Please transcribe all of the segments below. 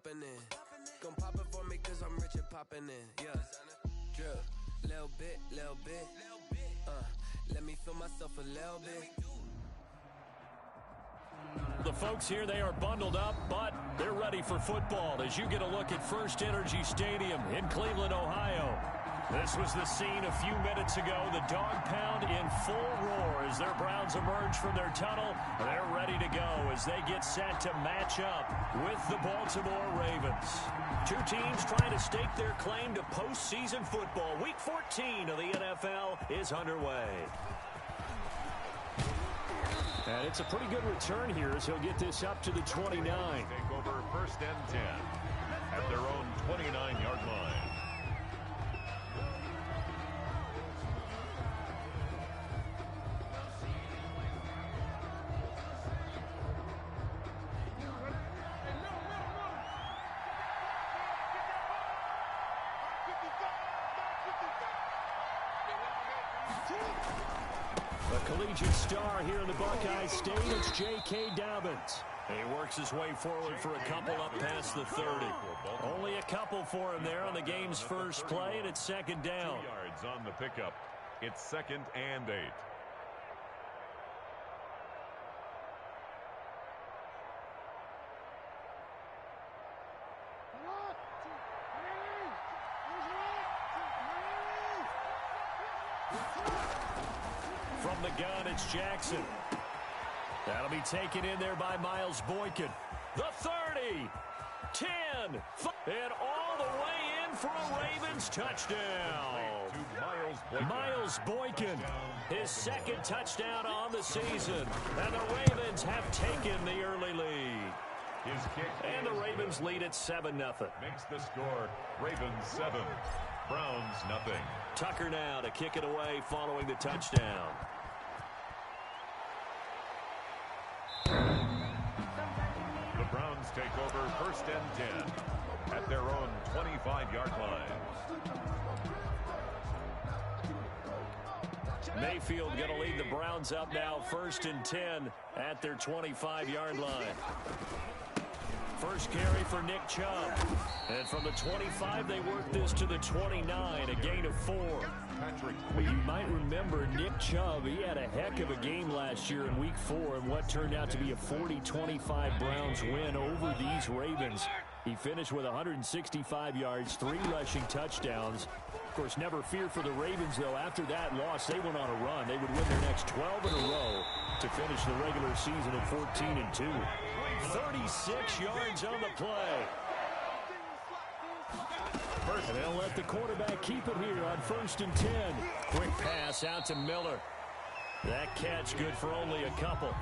popping in. Gon' pop it for me cause I'm rich and popping in. Yeah. Drip. Little bit. Let me feel myself a little bit. The folks here, they are bundled up, but they're ready for football as you get a look at First Energy Stadium in Cleveland, Ohio. This was the scene a few minutes ago. The dog pound in full roar as their Browns emerge from their tunnel. They're ready to go as they get set to match up with the Baltimore Ravens. Two teams trying to stake their claim to postseason football. Week 14 of the NFL is underway. And it's a pretty good return here as he'll get this up to the 29. Take over first and 10 at their own 29-yard line. Collegiate star here in the Buckeye State, it's J.K. Dobbins. He works his way forward for a couple up past the 30. Only a couple for him there on the game's first play, and it's second down. 2 yards on the pickup. It's 2nd and 8. From the gun, it's Jackson. That'll be taken in there by Miles Boykin. The 30, 10, and all the way in for a Ravens touchdown. Miles Boykin, his second touchdown on the season. And the Ravens have taken the early lead. And the Ravens lead at 7-0. Makes the score Ravens 7, Browns nothing. Tucker now to kick it away following the touchdown. The Browns take over first and 10 at their own 25-yard line. Mayfield going to lead the Browns up now, 1st and 10 at their 25-yard line. First carry for Nick Chubb. And from the 25, they work this to the 29, a gain of 4. You might remember Nick Chubb, he had a heck of a game last year in Week 4 in what turned out to be a 40-25 Browns win over these Ravens. He finished with 165 yards, 3 rushing touchdowns. Of course, never fear for the Ravens, though. After that loss, they went on a run. They would win their next 12 in a row to finish the regular season at 14-2. 36 yards on the play. And they'll let the quarterback keep it here on 1st and 10. Quick pass out to Miller. That catch good for only a couple.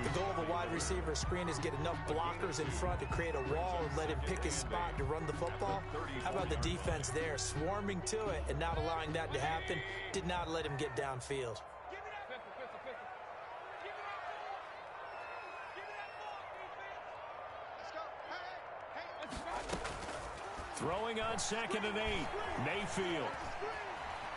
The goal of a wide receiver screen is get enough blockers in front to create a wall and let him pick his spot to run the football. How about the defense there, swarming to it and not allowing that to happen? Did not let him get downfield. Throwing on 2nd and 8. Mayfield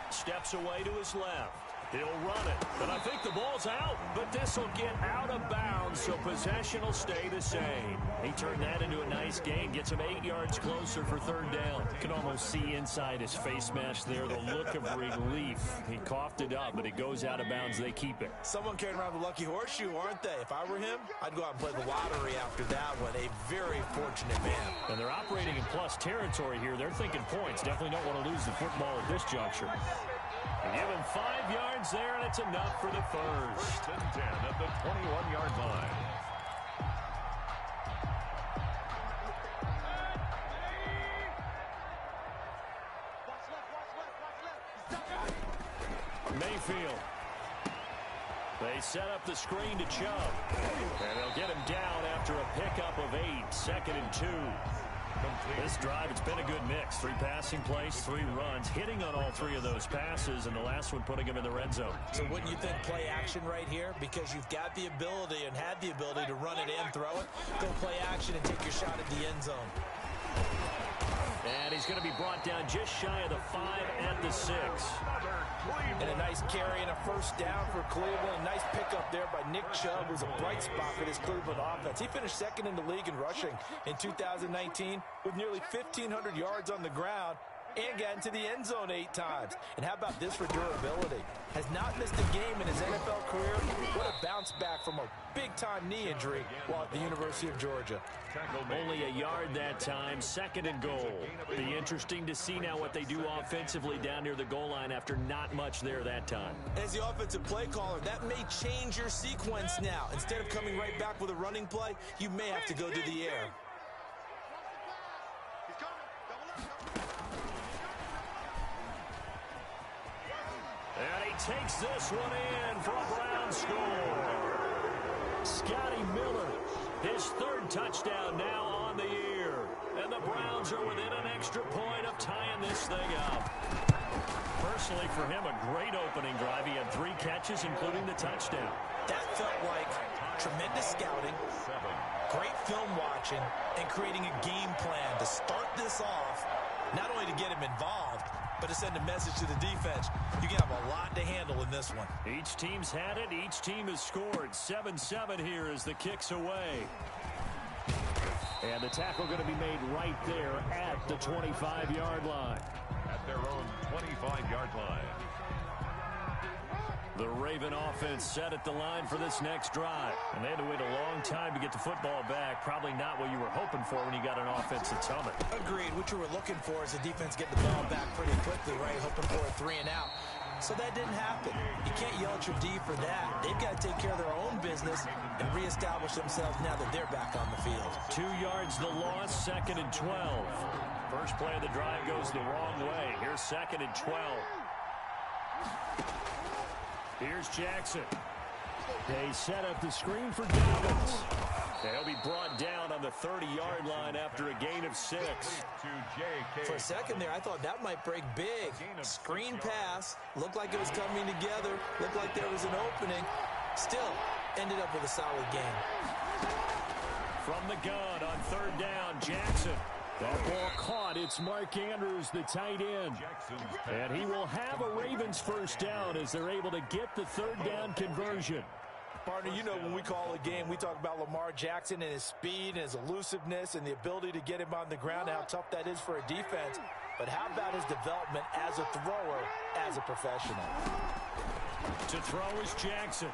steps away to his left. He'll run it, but I think the ball's out. But this will get out of bounds, so possession will stay the same. He turned that into a nice gain, gets him 8 yards closer for 3rd down. You can almost see inside his face mask there the look of relief. He coughed it up, but it goes out of bounds. They keep it. Someone carrying around the lucky horseshoe, aren't they? If I were him, I'd go out and play the lottery after that one. A very fortunate man. And they're operating in plus territory here. They're thinking points. Definitely don't want to lose the football at this juncture. Give him 5 yards there, and it's enough for the first. 1st and 10 at the 21-yard line. Mayfield. They set up the screen to Chubb. And they'll get him down after a pickup of 8. 2nd and 2. This drive, it's been a good mix. 3 passing plays, 3 runs, hitting on all 3 of those passes, and the last one putting him in the red zone. So wouldn't you think play action right here? Because you've got the ability and had the ability to run it and throw it. Go play action and take your shot at the end zone. And he's going to be brought down just shy of the 5 at the 6. And a nice carry and a first down for Cleveland. A nice pickup there by Nick Chubb, who's a bright spot for this Cleveland offense. He finished second in the league in rushing in 2019 with nearly 1,500 yards on the ground and got into the end zone 8 times. And how about this for durability? Has not missed a game in his NFL career. What a bounce back from a big-time knee injury while at the University of Georgia. Only a yard that time, 2nd and goal. Be interesting to see now what they do offensively down near the goal line after not much there that time. As the offensive play caller, that may change your sequence now. Instead of coming right back with a running play, you may have to go to the air. And he takes this one in for a Brown score. Scotty Miller, his 3rd touchdown now on the year. And the Browns are within an extra point of tying this thing up. Personally, for him, a great opening drive. He had 3 catches, including the touchdown. That felt like tremendous scouting, great film watching, and creating a game plan to start this off, not only to get him involved, but to send a message to the defense. You can have a lot to handle in this one. Each team's had it. Each team has scored. 7-7 here as the kick's away. And the tackle going to be made right there at the 25-yard line. At their own 25-yard line. The Raven offense set at the line for this next drive. And they had to wait a long time to get the football back. Probably not what you were hoping for when you got an offense that's humming. Agreed. What you were looking for is the defense getting the ball back pretty quickly, right? Hoping for a 3 and out. So that didn't happen. You can't yell at your D for that. They've got to take care of their own business and reestablish themselves now that they're back on the field. 2 yards the loss, 2nd and 12. First play of the drive goes the wrong way. Here's 2nd and 12. Here's Jackson. They set up the screen for Dobbins. He'll be brought down on the 30-yard line after a gain of 6. For a second there, I thought that might break big. Screen pass. Looked like it was coming together. Looked like there was an opening. Still, ended up with a solid game. From the gun on 3rd down, Jackson. The ball caught. It's Mark Andrews, the tight end. And he will have a Ravens first down as they're able to get the 3rd down conversion. Partner, you know when we call a game, we talk about Lamar Jackson and his speed and his elusiveness and the ability to get him on the ground, how tough that is for a defense. But how about his development as a thrower, as a professional? To throw is Jackson.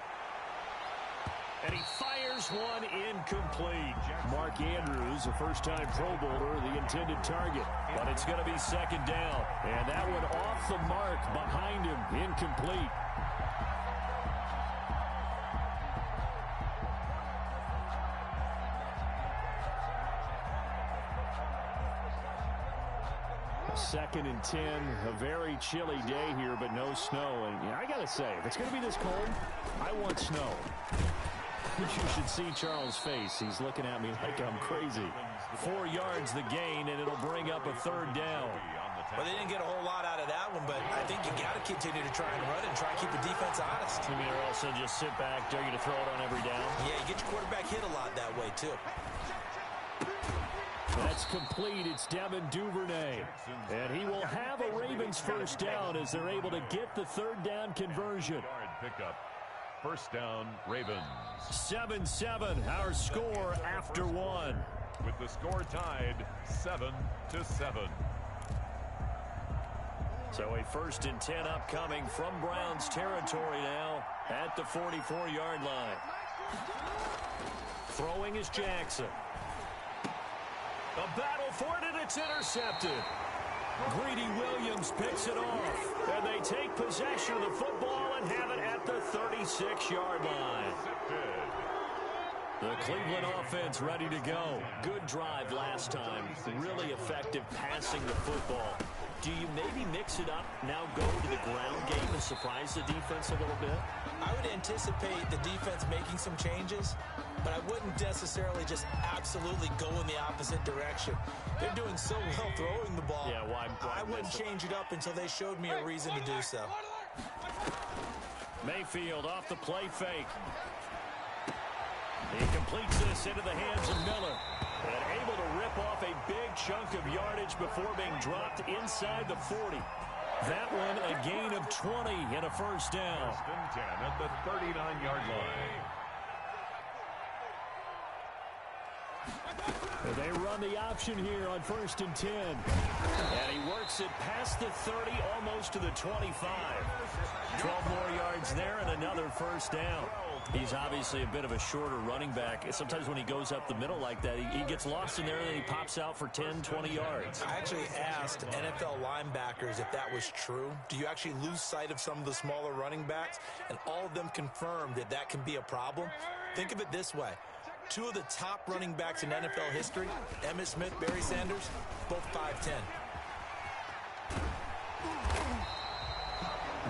And he fires one incomplete. Mark Andrews, a first-time Pro Bowler, the intended target. But it's going to be 2nd down. And that one off the mark behind him, incomplete. Second and 10, a very chilly day here, but no snow. And yeah, I got to say, if it's going to be this cold, I want snow. You should see Charles' face. He's looking at me like I'm crazy. 4 yards the gain, and it'll bring up a 3rd down. Well, they didn't get a whole lot out of that one, but I think you got to continue to try and run and try and keep the defense honest. You mean, or also just sit back, dare you to throw it on every down? Yeah, you get your quarterback hit a lot that way, too. That's complete. It's Devin Duvernay. And he will have a Ravens first down as they're able to get the 3rd down conversion. Pickup. First down, Ravens. 7-7, our score after 1. With the score tied 7-7. So a 1st and 10 upcoming from Browns territory now at the 44-yard line. Throwing is Jackson. A battle for it, and it's intercepted. Greedy Williams picks it off. And they take possession of the football and have it at the 36-yard line. The Cleveland offense ready to go. Good drive last time. Really effective passing the football. Do you maybe mix it up, now go to the ground game and surprise the defense a little bit? I would anticipate the defense making some changes, but I wouldn't necessarily just absolutely go in the opposite direction. They're doing so well throwing the ball. Yeah, why I wouldn't change it up until they showed me a reason to do so. Mayfield off the play fake. He completes this into the hands of Miller. And able to rip off a big chunk of yardage before being dropped inside the 40. That one a gain of 20 and a first down. First and 10 at the 39-yard line. They run the option here on 1st and 10. And he works it past the 30, almost to the 25. 12 more yards there and another first down. He's obviously a bit of a shorter running back. Sometimes when he goes up the middle like that, he gets lost in there and then he pops out for 10, 20 yards. I actually asked NFL linebackers if that was true. Do you actually lose sight of some of the smaller running backs? And all of them confirmed that that can be a problem. Think of it this way. Two of the top running backs in NFL history, Emmitt Smith, Barry Sanders, both 5'10".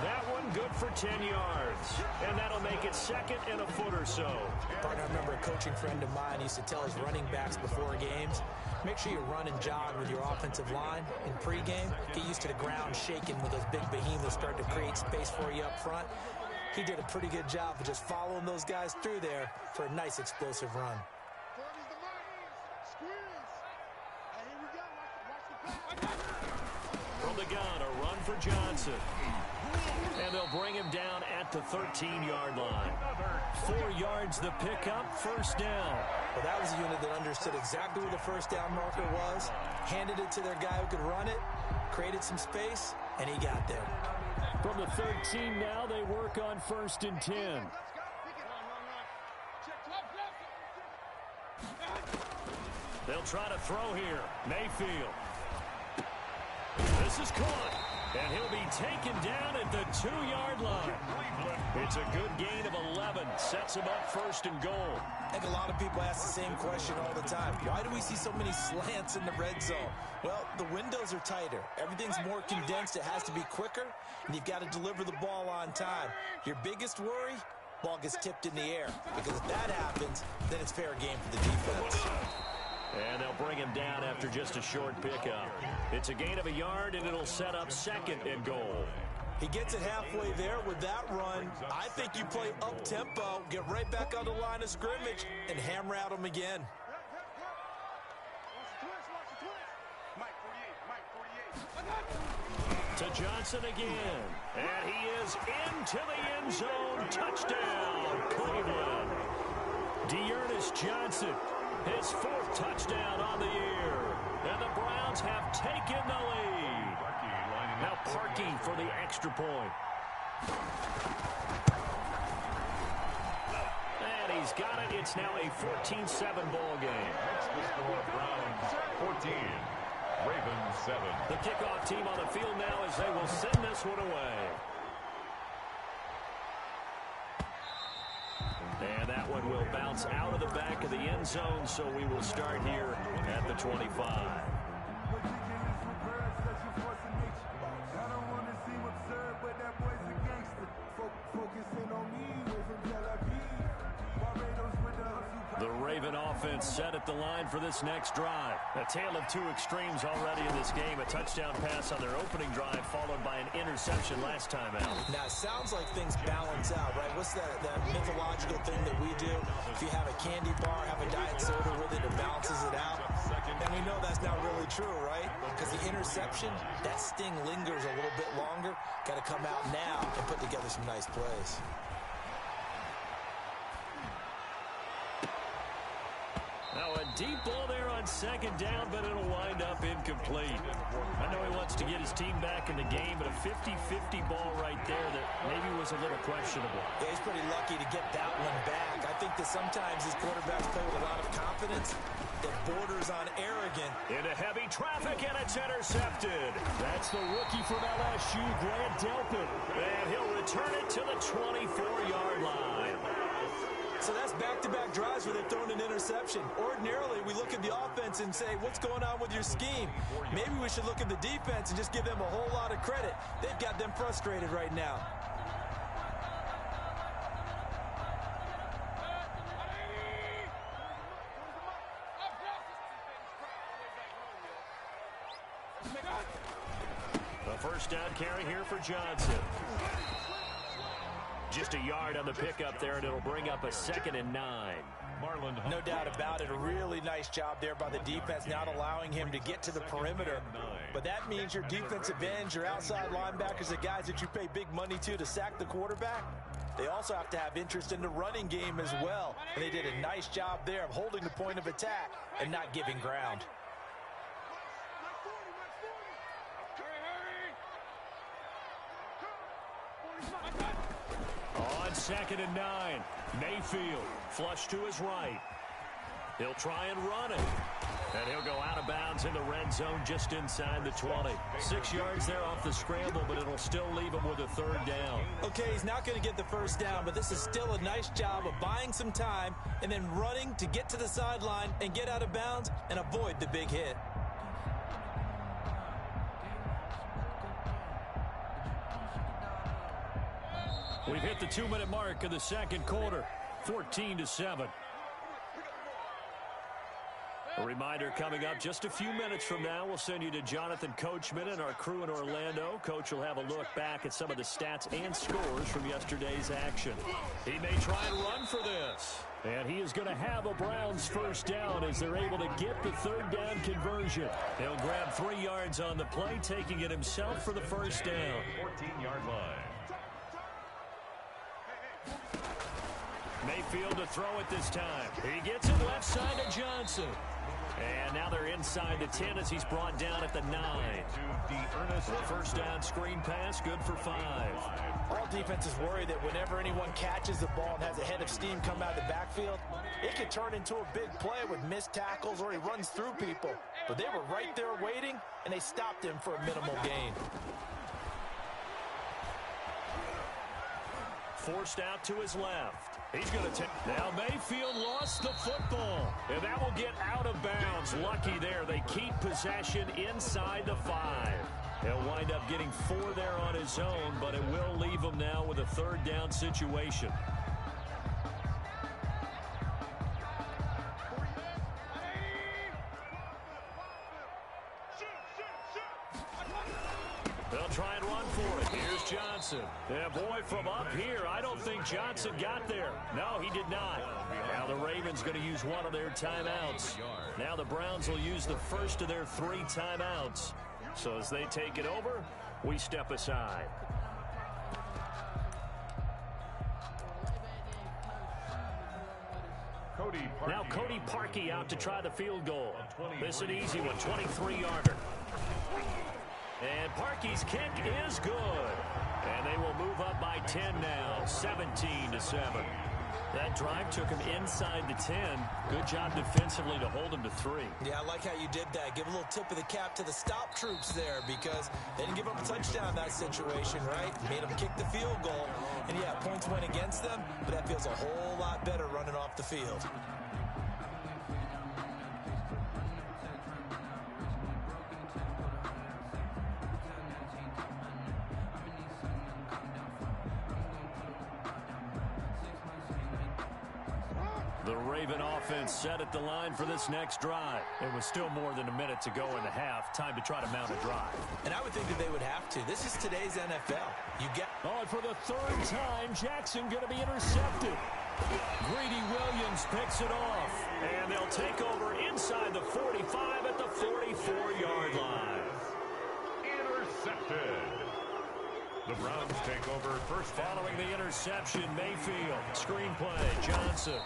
That one good for 10 yards. And that'll make it second and a foot or so. Partner, I remember a coaching friend of mine used to tell his running backs before games, make sure you run and jog with your offensive line in pregame. Get used to the ground shaking with those big behemoths starting to create space for you up front. He did a pretty good job of just following those guys through there for a nice explosive run. From the gun, a run for Johnson. And they'll bring him down at the 13-yard line. 4 yards the pickup, first down. Well, that was a unit that understood exactly where the first down marker was, handed it to their guy who could run it, created some space, and he got there. From the 13 now, they work on 1st and 10. They'll try to throw here. Mayfield. This is caught. And he'll be taken down at the 2-yard line. It's a good gain of 11. Sets him up 1st and goal. I think a lot of people ask the same question all the time. Why do we see so many slants in the red zone? Well, the windows are tighter. Everything's more condensed. It has to be quicker, and you've got to deliver the ball on time. Your biggest worry, ball gets tipped in the air. Because if that happens, then it's fair game for the defense. And they'll bring him down after just a short pickup. It's a gain of a yard, and it'll set up 2nd and goal. He gets it halfway there with that run. I think you play up-tempo, get right back on the line of scrimmage, and hammer at him again. To Johnson again. And he is into the end zone. Touchdown, Cleveland. Dearness Johnson. His 4th touchdown on the year. And the Browns have taken the lead. Now Parkey for the extra point. And he's got it. It's now a 14-7 ball game. That's the score. Browns 14. Ravens 7. The kickoff team on the field now as they will send this one away. And that one will bounce out of the back of the end zone, so we will start here at the 25. The Raven offense set at the line for this next drive. A tale of two extremes already in this game. A touchdown pass on their opening drive, followed by an interception last time out. Now, it sounds like things balance out, right? What's that mythological thing that we do? If you have a candy bar, have a diet soda with it, it balances it out. And we know that's not really true, right? Because the interception, that sting lingers a little bit longer. Got to come out now and put together some nice plays. Now a deep ball there on 2nd down, but it'll wind up incomplete. I know he wants to get his team back in the game, but a 50-50 ball right there that maybe was a little questionable. Yeah, he's pretty lucky to get that one back. I think that sometimes these quarterbacks play with a lot of confidence that borders on arrogant. Into heavy traffic, and it's intercepted. That's the rookie from LSU, Grant Delpit. And he'll return it to the 24-yard line. So that's back-to-back drives where they're throwing an interception. Ordinarily, we look at the offense and say, what's going on with your scheme? Maybe we should look at the defense and just give them a whole lot of credit. They've got them frustrated right now. The first down carry here for Johnson. Just a yard on the pickup there, and it'll bring up a 2nd and 9. No doubt about it. A really nice job there by the defense, not allowing him to get to the perimeter. But that means your defensive ends, your outside linebackers, the guys that you pay big money to sack the quarterback, they also have to have interest in the running game as well. And they did a nice job there of holding the point of attack and not giving ground. On 2nd and 9, Mayfield flush to his right. He'll try and run it. And he'll go out of bounds in the red zone just inside the 20. 6 yards there off the scramble, but it'll still leave him with a 3rd down. Okay, he's not going to get the 1st down, but this is still a nice job of buying some time and then running to get to the sideline and get out of bounds and avoid the big hit. We've hit the 2-minute mark of the 2nd quarter, 14-7. A reminder coming up just a few minutes from now, we'll send you to Jonathan Coachman and our crew in Orlando. Coach will have a look back at some of the stats and scores from yesterday's action. He may try and run for this. And he is going to have a Browns 1st down as they're able to get the 3rd down conversion. He'll grab 3 yards on the play, taking it himself for the 1st down. 14-yard line. Mayfield to throw it this time. He gets it left side to Johnson. And now they're inside the 10 as he's brought down at the 9. The 1st down screen pass, good for 5. All defenses worry that whenever anyone catches the ball and has a head of steam come out of the backfield, it could turn into a big play with missed tackles or he runs through people. But they were right there waiting, and they stopped him for a minimal gain. Forced out to his left. He's going to take. Now Mayfield lost the football. And that will get out of bounds. Lucky there. They keep possession inside the 5. He'll wind up getting 4 there on his own, but it will leave him now with a 3rd down situation. They'll try and run for it. Here's Johnson. Yeah, boy, from up here, I don't think Johnson got there. No, he did not. Now the Ravens going to use one of their timeouts. Now the Browns will use the 1st of their 3 timeouts. So as they take it over, we step aside. Now Cody Parkey out to try the field goal. This is an easy one, 23-yarder. And Parkey's kick is good. And they will move up by 10 now, 17-7. That drive took him inside the 10. Good job defensively to hold him to 3. Yeah, I like how you did that. Give a little tip of the cap to the stop troops there because they didn't give up a touchdown in that situation, right? Made them kick the field goal. And, yeah, points went against them, but that feels a whole lot better running off the field. The Raven offense set at the line for this next drive. It was still more than a minute to go in the half. Time to try to mount a drive. And I would think that they would have to. This is today's NFL. You get. Oh, and for the 3rd time, Jackson going to be intercepted. Greedy Williams picks it off. And they'll take over inside the 45 at the 44-yard line. Intercepted. The Browns take over 1st. Following the interception, Mayfield. Screen play, Johnson.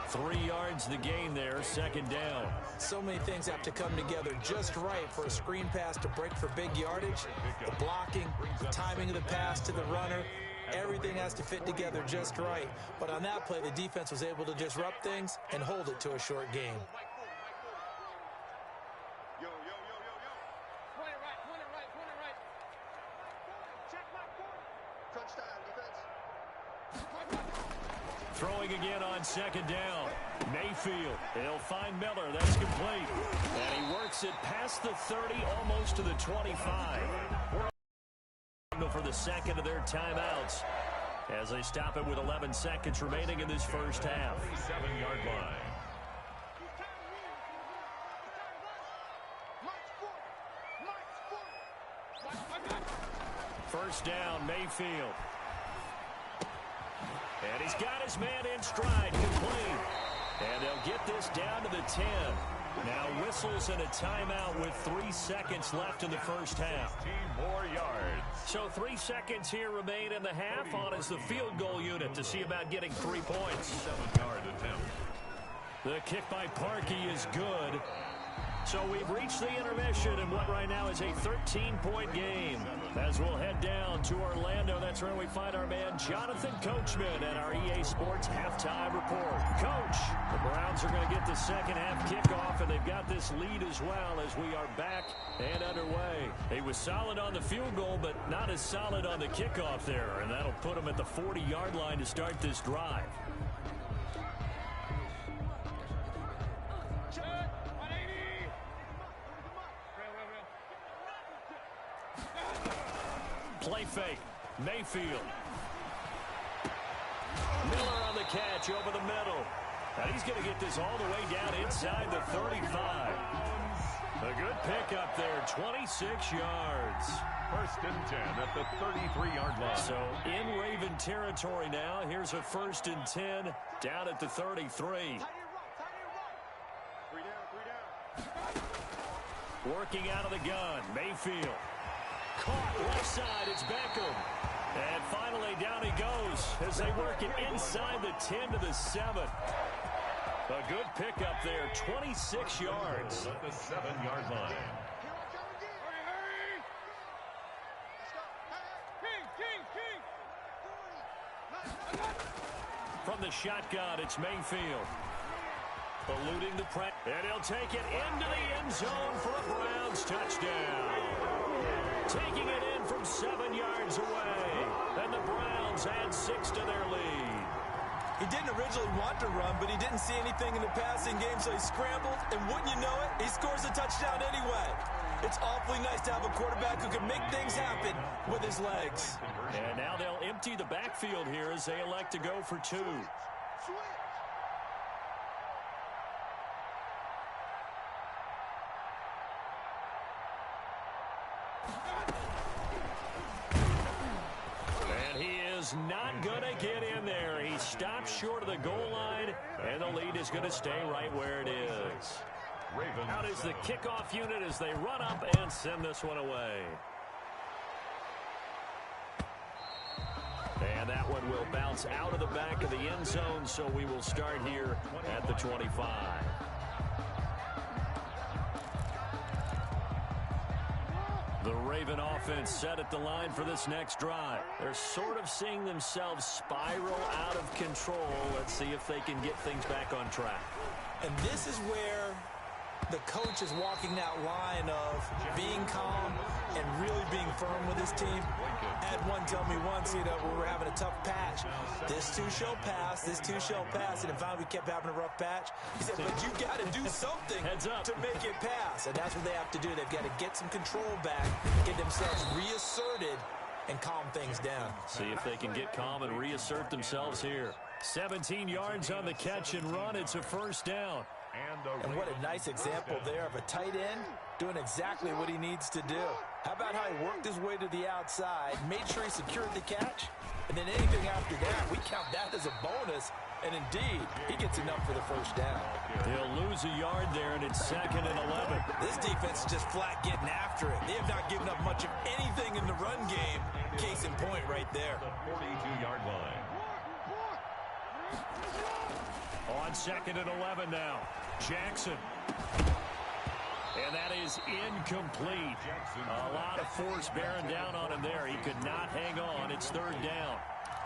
3 yards the gain there, 2nd down. So many things have to come together just right for a screen pass to break for big yardage. The blocking, the timing of the pass to the runner, everything has to fit together just right. But on that play, the defense was able to disrupt things and hold it to a short game. Throwing again on 2nd down. Mayfield. He'll find Miller. That's complete. And he works it past the 30, almost to the 25. For the 2nd of their timeouts as they stop it with 11 seconds remaining in this 1st half. 7-yard line. First down, Mayfield. And he's got his man in stride, complete. And they'll get this down to the 10. Now whistles and a timeout with 3 seconds left in the first half. 16 more yards. So 3 seconds here remain in the half. On is the field goal unit to see about getting 3 points. 7-yard attempt. The kick by Parkey is good. So we've reached the intermission in what right now is a 13-point game. As we'll head down to Orlando, that's where we find our man Jonathan Coachman at our EA Sports Halftime Report. Coach, the Browns are going to get the second half kickoff, and they've got this lead as well as we are back and underway. He was solid on the field goal, but not as solid on the kickoff there, and that'll put him at the 40-yard line to start this drive. Play fake. Mayfield. Miller on the catch over the middle. And he's going to get this all the way down inside the 35. A good pickup there, 26 yards. First and 10 at the 33-yard line. So in Raven territory now. Here's a first and 10 down at the 33. Working out of the gun, Mayfield. Caught left side, it's Beckham. And finally down he goes as they work it inside the 10 to the 7. A good pickup there, 26 yards. At the 7-yard line. From the shotgun, it's Mayfield. Eluding the press. And he'll take it into the end zone for a Browns touchdown. Taking it in from 7 yards away. And the Browns add 6 to their lead. He didn't originally want to run, but he didn't see anything in the passing game, so he scrambled. And wouldn't you know it, he scores a touchdown anyway. It's awfully nice to have a quarterback who can make things happen with his legs. And now they'll empty the backfield here as they elect to go for 2. Not going to get in there. He stops short of the goal line, and the lead is going to stay right where it is. Out is the kickoff unit as they run up and send this one away. And that one will bounce out of the back of the end zone, so we will start here at the 25. The Raven offense set at the line for this next drive. They're sort of seeing themselves spiral out of control. Let's see if they can get things back on track. And this is where the coach is walking that line of being calm and really being firm with his team. I had one tell me once, we were having a tough patch. This too shall pass, this too shall pass. And finally we kept having a rough patch. He said, but you got to do something to make it pass. And that's what they have to do. They've got to get some control back, get themselves reasserted, and calm things down. See if they can get calm and reassert themselves here. 17 yards on the catch and run. It's a first down. And what a nice example there of a tight end doing exactly what he needs to do. How about how he worked his way to the outside, made sure he secured the catch, and then anything after that, we count that as a bonus. And indeed, he gets enough for the first down. They'll lose a yard there, and it's 2nd and 11. This defense is just flat getting after it. They have not given up much of anything in the run game. Case in point right there. The 42-yard line. On 2nd and 11 now. Jackson. And that is incomplete. A lot of force bearing down on him there. He could not hang on. It's 3rd down.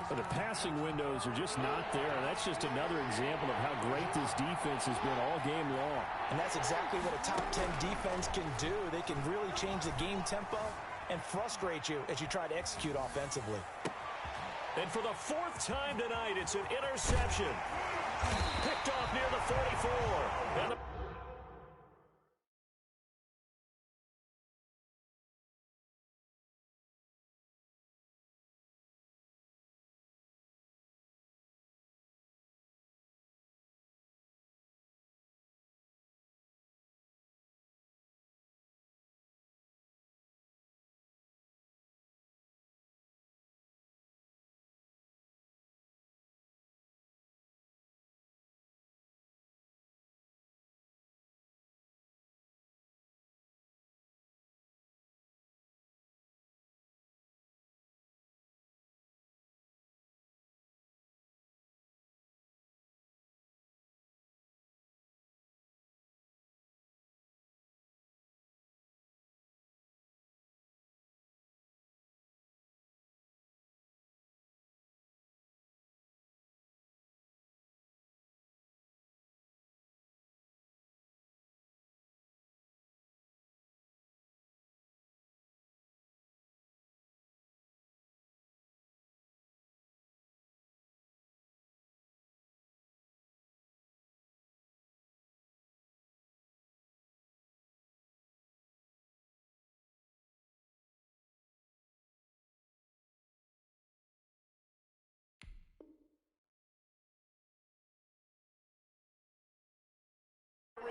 But the passing windows are just not there. That's just another example of how great this defense has been all game long. And that's exactly what a top 10 defense can do. They can really change the game tempo and frustrate you as you try to execute offensively. And for the 4th time tonight, it's an interception. Picked off near the 44. And the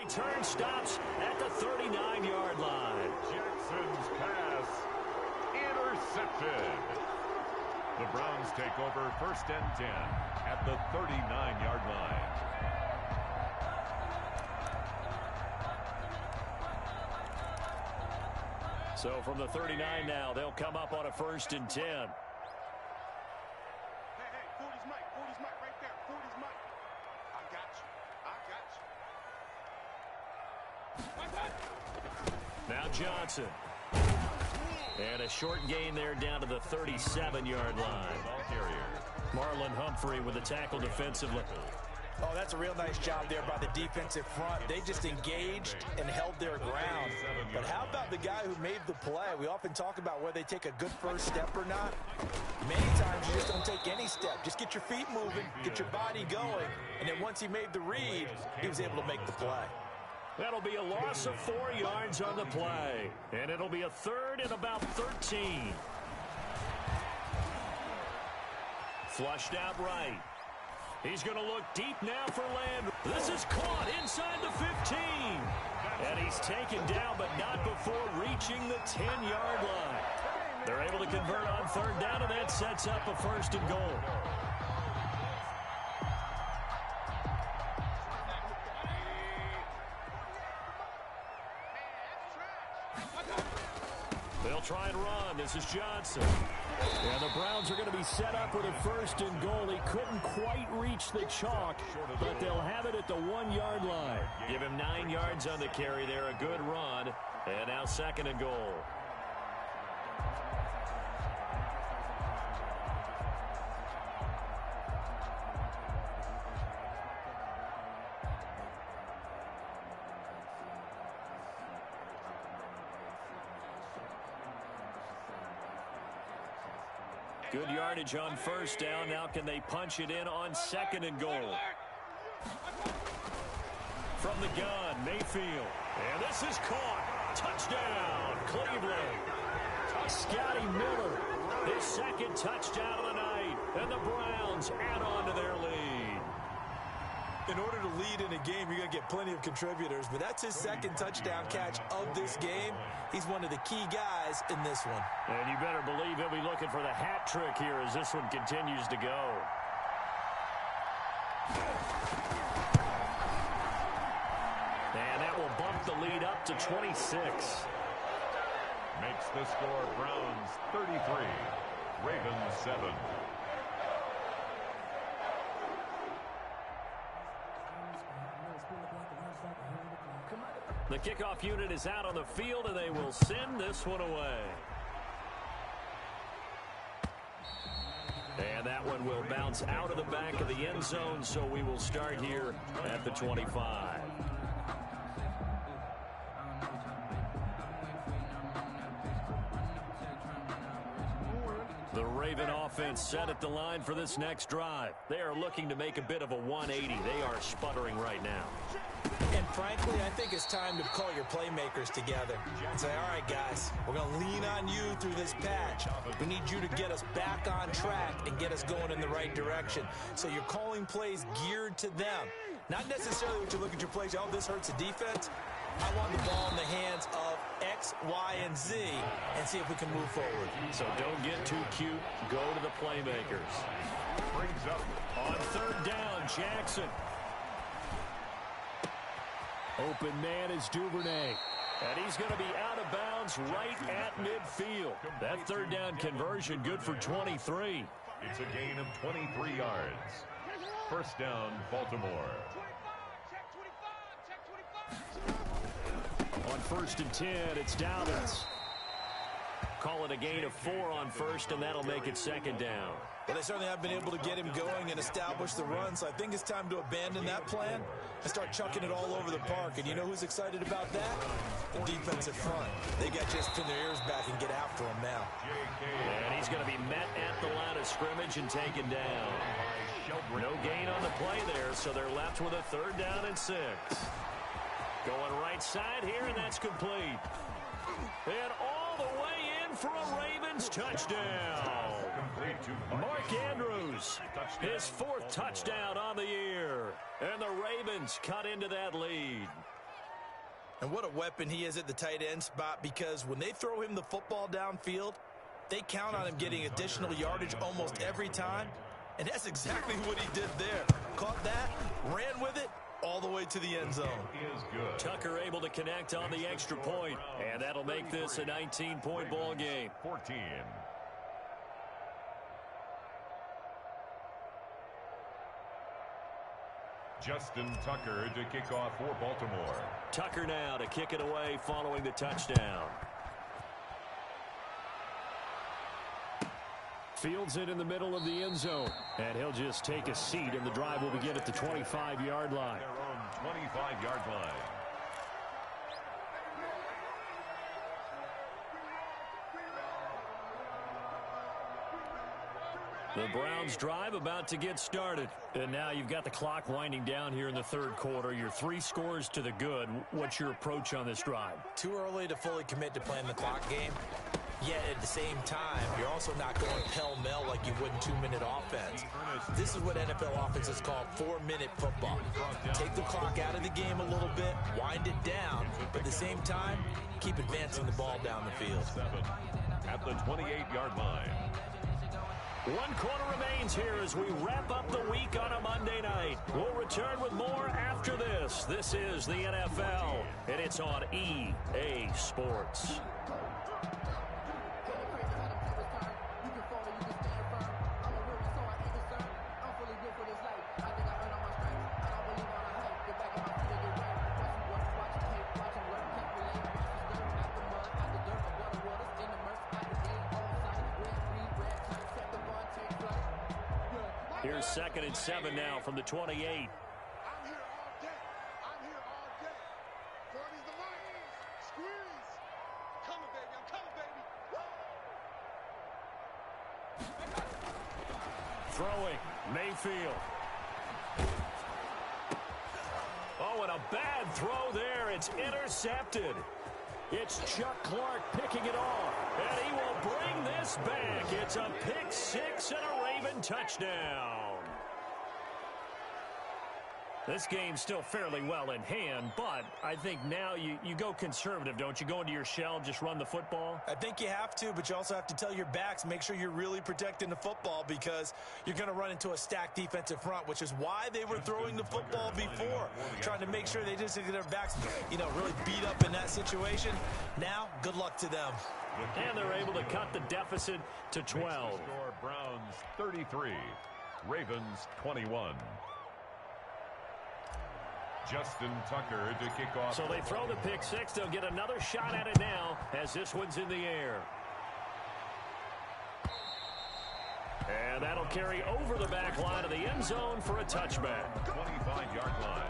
return stops at the 39-yard line. Jackson's pass intercepted. The Browns take over 1st and 10 at the 39-yard line. So from the 39 now, they'll come up on a 1st and 10. Hey, 40's Mike. 40's Mike right there. 40's Mike. I got you. Now Johnson. And a short gain there down to the 37-yard line. Marlon Humphrey with the tackle defensively. Oh, that's a real nice job there by the defensive front. They just engaged and held their ground. But how about the guy who made the play? We often talk about whether they take a good first step or not. Many times you just don't take any step. Just get your feet moving, get your body going, and then once he made the read, he was able to make the play. That'll be a loss of 4 yards on the play. And it'll be a 3rd and about 13. Flushed out right. He's going to look deep now for Landry. This is caught inside the 15. And he's taken down, but not before reaching the 10-yard line. They're able to convert on 3rd down, and that sets up a 1st and goal. They'll try and run. This is Johnson. And the Browns are going to be set up with a 1st and goal. He couldn't quite reach the chalk, but they'll have it at the 1-yard line. Give him 9 yards on the carry there. A good run. And now 2nd and goal. Good yardage on 1st down. Now can they punch it in on 2nd and goal? From the gun, Mayfield. And this is caught. Touchdown, Cleveland. Scotty Miller, his 2nd touchdown of the night. And the Browns add on to their lead. In order to lead in a game, you're going to get plenty of contributors, but that's his 2nd touchdown catch of this game. He's one of the key guys in this one. And you better believe he'll be looking for the hat trick here as this one continues to go. And that will bump the lead up to 26. Makes the score Browns 33, Ravens 7. The kickoff unit is out on the field, and they will send this one away. And that one will bounce out of the back of the end zone, so we will start here at the 25. The Raven offense set at the line for this next drive. They are looking to make a bit of a 180. They are sputtering right now. And frankly, I think it's time to call your playmakers together and say, all right, guys, we're going to lean on you through this patch. We need you to get us back on track and get us going in the right direction. So you're calling plays geared to them. Not necessarily what you look at your plays, oh, this hurts the defense. I want the ball in the hands of X, Y, and Z and see if we can move forward. So don't get too cute. Go to the playmakers. Brings up on 3rd down, Jackson. Open man is Duvernay. And he's going to be out of bounds right at midfield. That 3rd down conversion good for 23. It's a gain of 23 yards. 1st down, Baltimore. On 1st and 10, it's Dobbins. Call it a gain of 4 on 1st, and that'll make it 2nd down. Well, they certainly have been able to get him going and establish the run, so I think it's time to abandon that plan and start chucking it all over the park. And you know who's excited about that? The defensive front. They got just pin their ears back and get after him now. And he's going to be met at the line of scrimmage and taken down. No gain on the play there, so they're left with a 3rd down and 6. Going right side here, and that's complete. And all the way in for a Ravens touchdown. Mark Andrews, his 4th touchdown on the year. And the Ravens cut into that lead. And what a weapon he is at the tight end spot, because when they throw him the football downfield, they count on him getting additional yardage almost every time. And that's exactly what he did there. Caught that, ran with it, all the way to the end zone. Tucker able to connect on the extra point, and that'll make this a 19-point ball game. 14. Justin Tucker to kick off for Baltimore. Tucker now to kick it away following the touchdown. Fields it in the middle of the end zone, and he'll just take a seat, and the drive will begin at the 25-yard line. Their own 25-yard line. The Browns drive about to get started. And now you've got the clock winding down here in the third quarter. You're 3 scores to the good. What's your approach on this drive? Too early to fully commit to playing the clock game. Yet at the same time, you're also not going pell-mell like you would in 2-minute offense. This is what NFL offenses call 4-minute football. Take the clock out of the game a little bit, wind it down, but at the same time, keep advancing the ball down the field. At the 28-yard line. 1 quarter remains here as we wrap up the week on a Monday night. We'll return with more after this. This is the NFL, and it's on EA Sports. Here's 2nd and 7 now from the 28. I'm here all day. I'm here all day. 40's the mark. Squeeze. Coming, baby. I'm coming, baby. Throwing, Mayfield. Oh, and a bad throw there. It's intercepted. It's Chuck Clark picking it off, and he will bring this back. It's a pick 6 and a Raven touchdown. This game's still fairly well in hand, but I think now you go conservative, don't you? Go into your shell, just run the football? I think you have to, but you also have to tell your backs, make sure you're really protecting the football, because you're going to run into a stacked defensive front, which is why they were throwing the football before, trying to make sure they just get their backs, really beat up in that situation. Now, good luck to them. And they're able to cut the deficit to 12. Score Browns 33, Ravens 21. Justin Tucker to kick off. So they throw the pick 6. They'll get another shot at it now as this one's in the air. And that'll carry over the back line of the end zone for a touchback. 25-yard line.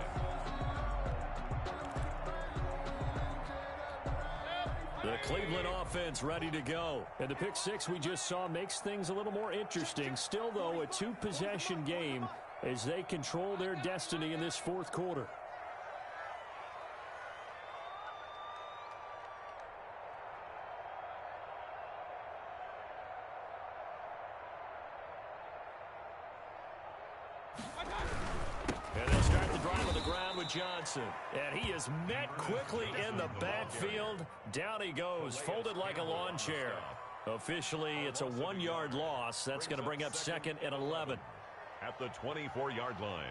The Cleveland offense ready to go. And the pick 6 we just saw makes things a little more interesting. Still, though, a 2-possession game as they control their destiny in this fourth quarter. And they'll start the drive on the ground with Johnson. And he is met quickly in the backfield. Down he goes, folded like a lawn chair. Officially, it's a 1-yard loss. That's going to bring up 2nd and 11. At the 24-yard line.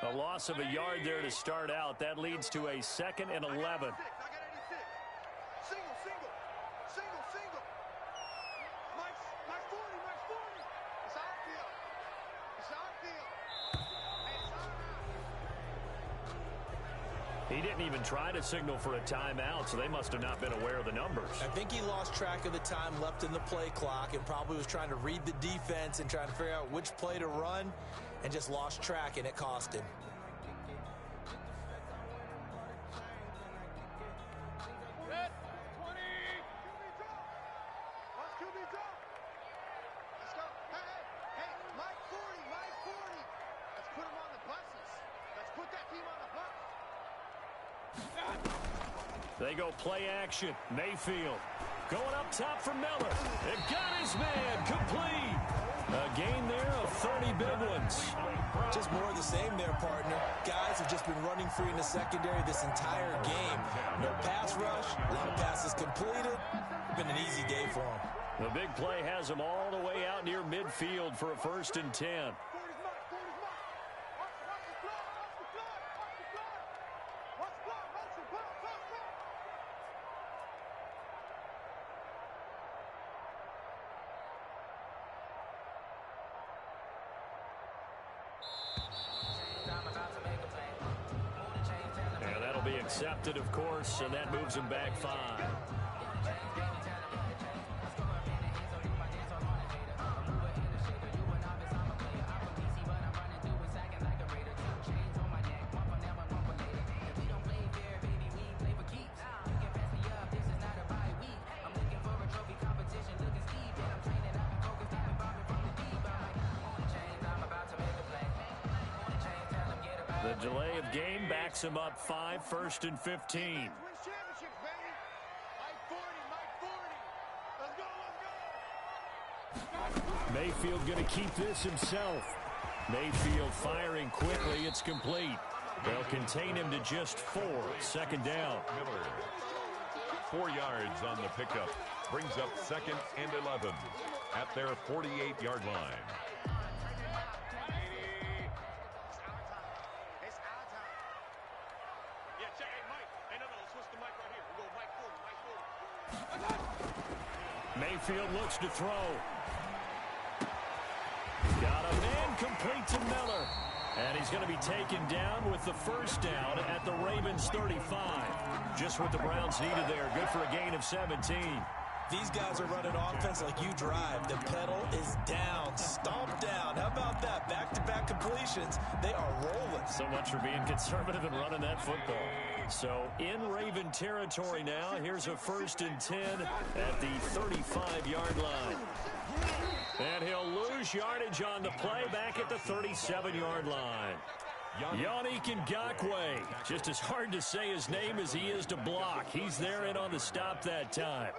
A loss of a yard there to start out. That leads to a 2nd and 11. I got 86. Single, single. Single, single. My 40, my 40. It's outfield. It's outfield. Hey, it's out. He didn't even try to signal for a timeout, so they must have not been aware of the numbers. I think he lost track of the time left in the play clock and probably was trying to read the defense and trying to figure out which play to run, and just lost track, and it cost him. Red, 20. QB drop. Watch QB drop. Let's go. Hey. They go play action. Mayfield going up top for Miller. It got his man complete. A gain there of 30 big ones. Just more of the same there, partner. Guys have just been running free in the secondary this entire game. No pass rush, a lot of passes completed. Been an easy day for them. The big play has him all the way out near midfield for a 1st and 10. And that'll be accepted, of course, and that moves him back 5. The delay of game backs him up 5, 1st and 15. Mayfield going to keep this himself. Mayfield firing quickly. It's complete. They'll contain him to just 4. 2nd down. Miller. 4 yards on the pickup. Brings up 2nd and 11 at their 48-yard line. Mayfield looks to throw. Got a man complete to Miller. And he's going to be taken down with the 1st down at the Ravens 35. Just what the Browns needed there. Good for a gain of 17. These guys are running offense like you drive. The pedal is down, stomp down. How about that? Back-to-back completions. They are rolling. So much for being conservative and running that football. So in Raven territory now. Here's a 1st and 10 at the 35-yard line. And he'll lose yardage on the play back at the 37-yard line. Yannick Ngakoue. Just as hard to say his name as he is to block. He's there in on the stop that time.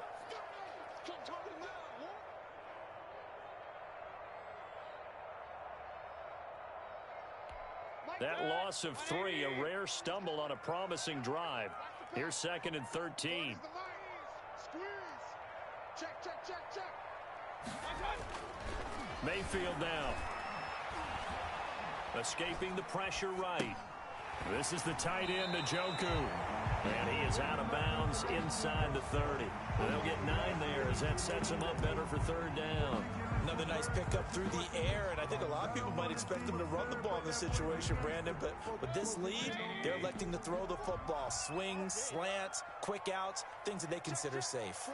That loss of 3, a rare stumble on a promising drive. Here's 2nd and 13. Mayfield now. Escaping the pressure right. This is the tight end, Njoku. And he is out of bounds inside the 30. They'll get 9 there as that sets him up better for 3rd down. Another nice pickup through the air, and I think a lot of people might expect them to run the ball in this situation, Brandon, but with this lead, they're electing to throw the football. Swings, slants, quick outs, things that they consider safe.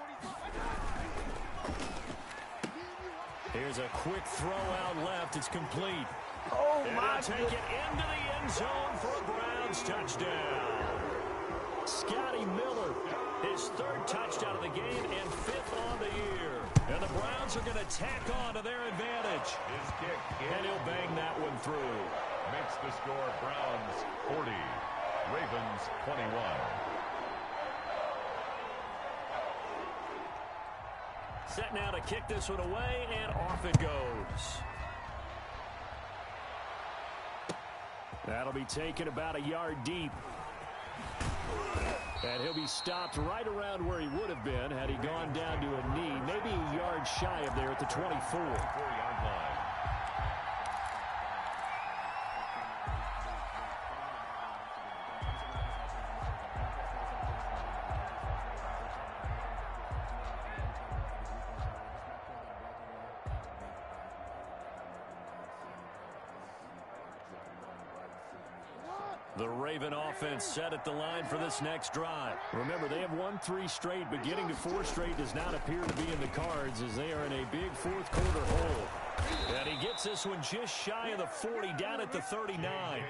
Here's a quick throw out left. It's complete. Oh, my Take it into the end zone for a Browns touchdown. Scotty Miller, his 3rd touchdown of the game and 5th on the year. And the Browns are going to tack on to their advantage. His kick. And he'll bang that one through. Makes the score Browns 40, Ravens 21. Set now to kick this one away, and off it goes. That'll be taken about a yard deep. And he'll be stopped right around where he would have been had he gone down to a knee, maybe a yard shy of there at the 24. 4-yard line. The Raven offense set at the line for this next drive. Remember, they have won 3 straight, but getting to 4 straight does not appear to be in the cards as they are in a big 4th quarter hole. And he gets this one just shy of the 40, down at the 39.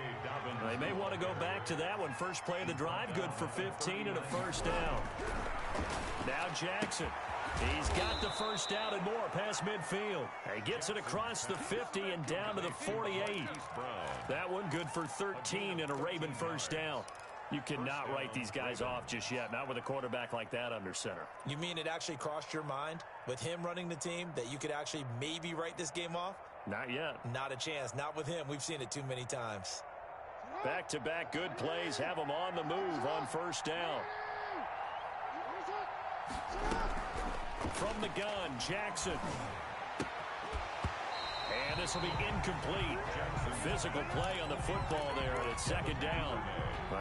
They may want to go back to that one. First play of the drive, good for 15 and a 1st down. Now Jackson. He's got the 1st down and more past midfield. He gets it across the 50 and down to the 48. That one good for 13 and a Raven 1st down. You cannot write these guys off just yet, not with a quarterback like that under center. You mean it actually crossed your mind with him running the team that you could actually maybe write this game off? Not yet. Not a chance. Not with him. We've seen it too many times. Back-to-back good plays have them on the move on first down. From the gun, Jackson. And this will be incomplete. Physical play on the football there, and it's second down.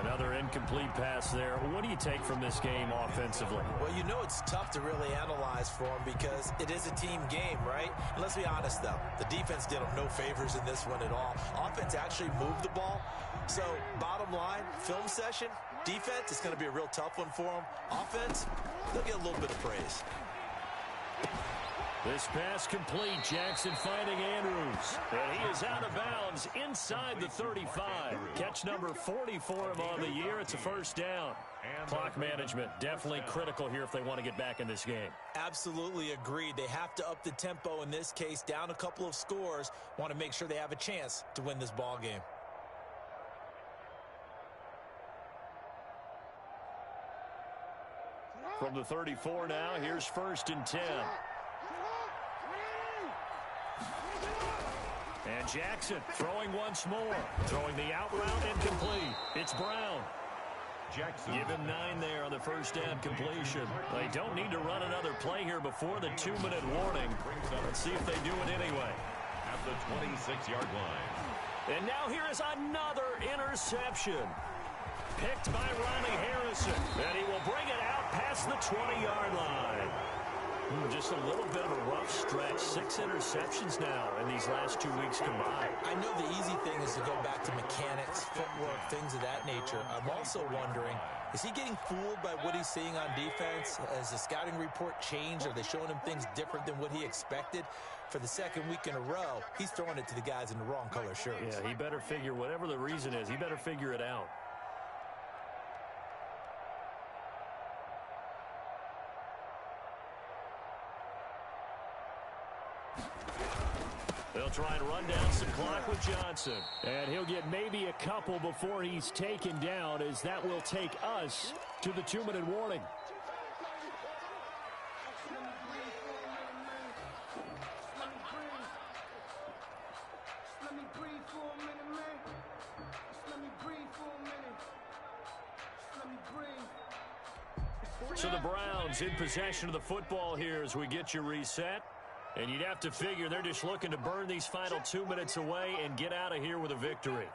Another incomplete pass there. What do you take from this game offensively? Well, you know it's tough to really analyze for them because it is a team game, right? And let's be honest, though. The defense did them no favors in this one at all. Offense actually moved the ball. So, bottom line, film session, defense, it's going to be a real tough one for them. Offense, they'll get a little bit of praise. This pass complete. Jackson finding Andrews. And he is out of bounds inside the 35. Catch number 40 for him on the year. It's a first down. Clock management definitely critical here if they want to get back in this game. Absolutely agreed. They have to up the tempo in this case, down a couple of scores. Want to make sure they have a chance to win this ball game. From the 34 now, here's first and 10. And Jackson throwing once more. Throwing the out route incomplete. It's Brown. Jackson. Give him 9 there on the first down completion. They don't need to run another play here before the 2-minute warning. Let's see if they do it anyway. At the 26-yard line. And now here is another interception. Picked by Ronnie Harrison. And he will bring it out past the 20-yard line. Just a little bit of a rough stretch. 6 interceptions now in these last 2 weeks combined. I know the easy thing is to go back to mechanics, footwork, things of that nature. I'm also wondering, is he getting fooled by what he's seeing on defense? Has the scouting report changed? Are they showing him things different than what he expected? For the second week in a row, he's throwing it to the guys in the wrong color shirts. Yeah, he better figure, whatever the reason is, he better figure it out. They'll try and run down some clock with Johnson. And he'll get maybe a couple before he's taken down, as that will take us to the 2-minute warning. So the Browns in possession of the football here as we get you reset. And you'd have to figure they're just looking to burn these final 2 minutes away and get out of here with a victory.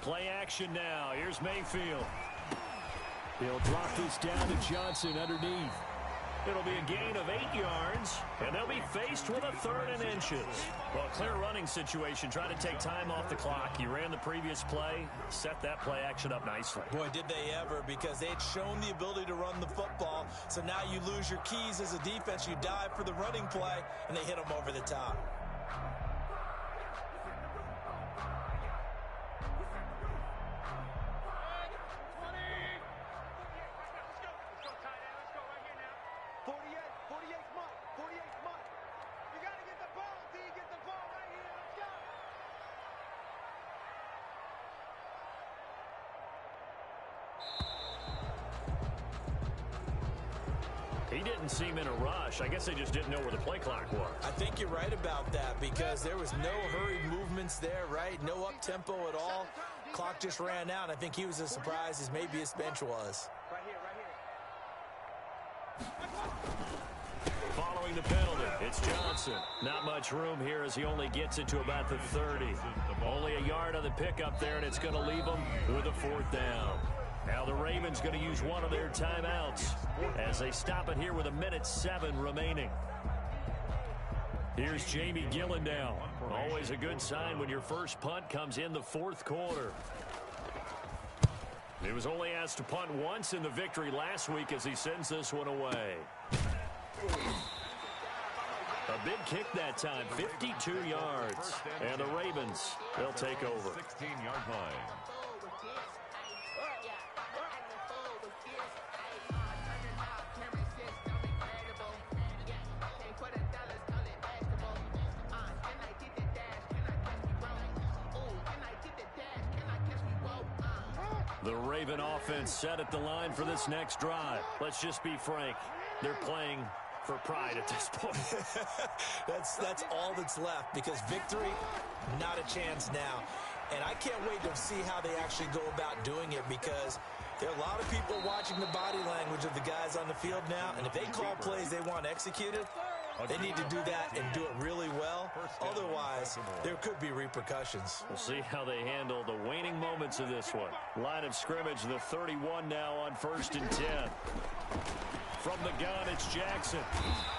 Play action now. Here's Mayfield. He'll drop this down to Johnson underneath. It'll be a gain of 8 yards, and they'll be faced with a 3rd and inches. Well, clear running situation, trying to take time off the clock. You ran the previous play, set that play action up nicely. Boy, did they ever, because they had shown the ability to run the football. So now you lose your keys as a defense. You dive for the running play, and they hit them over the top. He didn't seem in a rush. I guess they just didn't know where the play clock was. I think you're right about that because there was no hurried movements there, right? No up-tempo at all. Clock just ran out. I think he was as surprised as maybe his bench was. Following the penalty, it's Johnson. Not much room here as he only gets it to about the 30. Only a yard on the pickup there, and it's going to leave him with a 4th down. Now the Ravens going to use one of their timeouts as they stop it here with 1:07 remaining. Here's Jamie Gillendow. Always a good sign when your first punt comes in the 4th quarter. He was only asked to punt once in the victory last week as he sends this one away. A big kick that time, 52 yards. And the Ravens, they'll take over. 16-yard line. The Raven offense set at the line for this next drive. Let's just be frank. They're playing for pride at this point. That's all that's left, because victory, not a chance now. And I can't wait to see how they actually go about doing it, because there are a lot of people watching the body language of the guys on the field now, and if they call plays they want executed, they need to do that and do it really well. Otherwise, there could be repercussions. We'll see how they handle the waning moments of this one. Line of scrimmage, the 31 now on 1st and 10. From the gun, it's Jackson.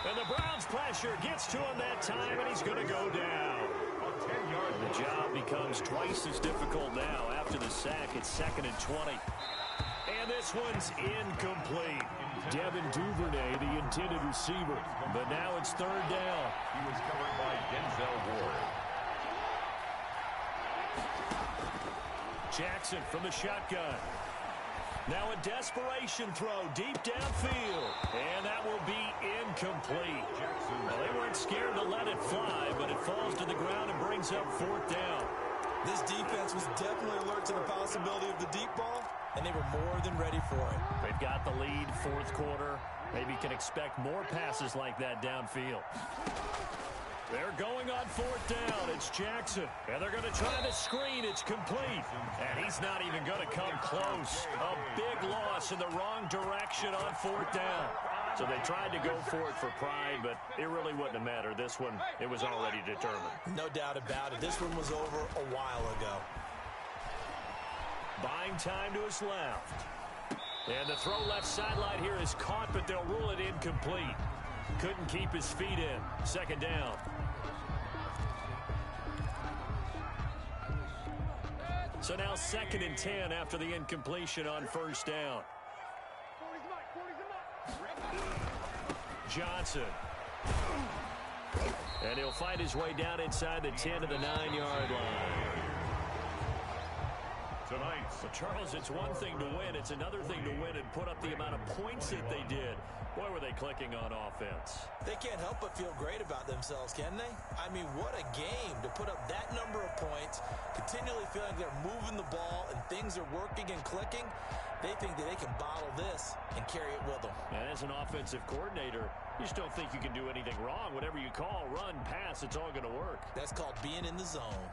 And the Browns pressure gets to him that time, and he's going to go down. And the job becomes twice as difficult now. After the sack, it's 2nd and 20. And this one's incomplete. Devin Duvernay, the intended receiver. But now it's 3rd down. He was covered by Denzel Ward. Jackson from the shotgun. Now a desperation throw deep downfield. And that will be incomplete. Well, they weren't scared to let it fly, but it falls to the ground and brings up 4th down. This defense was definitely alert to the possibility of the deep ball, and they were more than ready for it. They've got the lead, 4th quarter. Maybe can expect more passes like that downfield. They're going on 4th down. It's Jackson. And they're going to try the screen. It's complete. And he's not even going to come close. A big loss in the wrong direction on 4th down. So they tried to go for it for pride, but it really wouldn't have mattered. This one, it was already determined. No doubt about it. This one was over a while ago. Buying time to his left. And the throw left sideline here is caught, but they'll rule it incomplete. Couldn't keep his feet in. 2nd down. So now 2nd and 10 after the incompletion on 1st down. Johnson. And he'll find his way down inside the 10 to the 9-yard line. Tonight, Well, Charles, it's one thing to win. It's another thing to win and put up the amount of points that they did. Boy, were they clicking on offense. They can't help but feel great about themselves, can they? I mean, what a game to put up that number of points, continually feeling they're moving the ball and things are working and clicking. They think that they can bottle this and carry it with them. And as an offensive coordinator, you just don't think you can do anything wrong. Whatever you call, run, pass, it's all going to work. That's called being in the zone.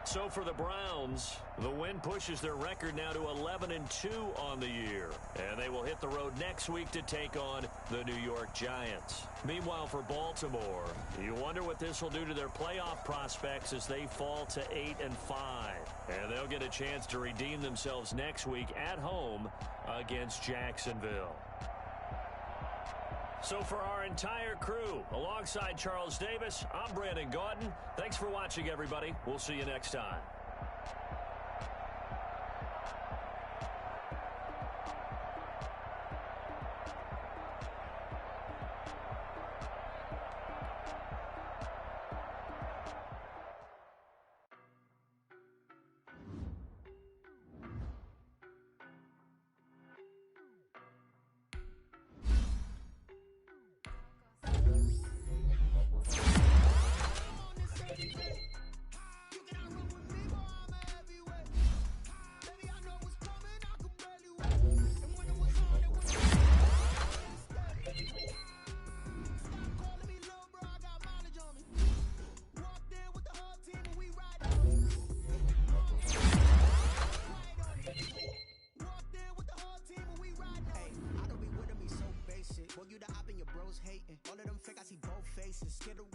So for the Browns, the win pushes their record now to 11-2 on the year. And they will hit the road next week to take on the New York Giants. Meanwhile, for Baltimore, you wonder what this will do to their playoff prospects as they fall to 8-5. And they'll get a chance to redeem themselves next week at home against Jacksonville. So for our entire crew, alongside Charles Davis, I'm Brandon Gaudin. Thanks for watching, everybody. We'll see you next time. Boy, you the op and your bros hating. All of them fake, I see both faces. Scared to